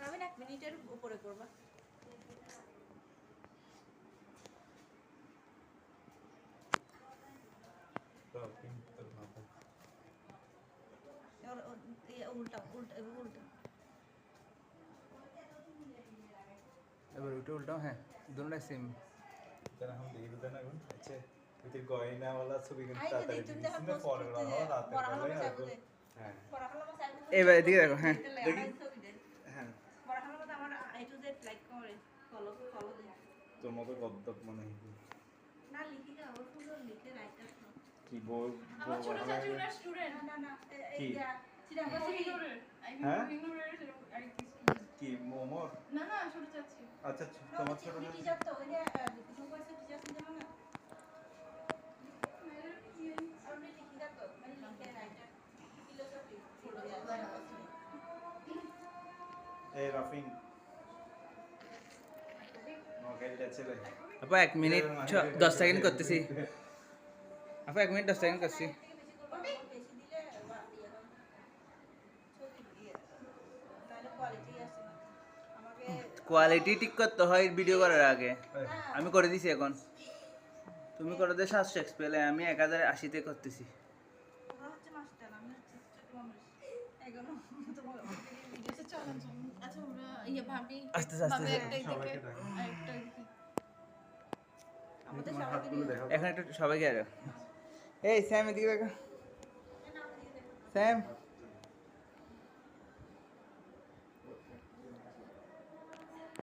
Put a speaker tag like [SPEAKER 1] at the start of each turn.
[SPEAKER 1] আমি 1 মিনিটের উপরে করবা। উল্টা উল্টা উল্টা
[SPEAKER 2] এবার উল্টো উল্টো হ্যাঁ দুটোটাই সেম
[SPEAKER 3] तेरा हम देख देना कौन अच्छे इधर गोइना वाला छवि का
[SPEAKER 1] आई तो
[SPEAKER 3] ताता
[SPEAKER 1] तुम देखो
[SPEAKER 3] इसमें फॉर वाला हो रात में पहले हां
[SPEAKER 1] পড়াশোনা চাইবো
[SPEAKER 2] এবার এদিকে দেখো হ্যাঁ
[SPEAKER 3] দেখি হ্যাঁ
[SPEAKER 1] পড়াশোনা তো আমার A to Z লাইক করে ফলো ফলো দে
[SPEAKER 3] তোর মতো গদ্দপ মনে হয়
[SPEAKER 1] না লিখি না ওর পুরো লিখে রাইটার
[SPEAKER 3] কি বল
[SPEAKER 4] আমার ছোট চাচি ওনার স্টুডেন্ট
[SPEAKER 1] না না এই সিধা বসে
[SPEAKER 3] হ্যাঁ
[SPEAKER 4] ইগনোরের
[SPEAKER 3] কি মোমোর
[SPEAKER 4] না না ছোট চাচি
[SPEAKER 3] আচ্ছা তোমার ছোট না
[SPEAKER 1] টিচার তো ওই যে কিছু কইছে টিচার শুনতে না আর উনি লিখি দা তো মানে লিখে রাইটার ফিলোসফি
[SPEAKER 3] এই রাফিন নোকেলটা চলে
[SPEAKER 2] আপা 1 মিনিট 10 সেকেন্ড করতেছি আপা 1 মিনিট 10 সেকেন্ড করছি
[SPEAKER 1] বেশি দিলে তাহলে কোয়ালিটি আসে না আমাকে
[SPEAKER 2] কোয়ালিটি ঠিক করতে হয় ভিডিও করার আগে আমি করে দিছি এখন তুমি করে দে 700 এক্স পেলে আমি 1080 তে করতেছি
[SPEAKER 1] ওরা হচ্ছে মাস্টার আমি হচ্ছে ছোট মানুষ এগুলো তোমার ভিডিওতে চলেন
[SPEAKER 4] আচ্ছা আমরা ইয়ে ভাবি
[SPEAKER 2] আস্তে আস্তে
[SPEAKER 4] ভাবি একটা দিকে আরেকটা দিকে
[SPEAKER 1] আমাদের সবাইকে
[SPEAKER 2] এখন একটু সবাইকে আরো এই স্যাম এদিকে দেখো স্যাম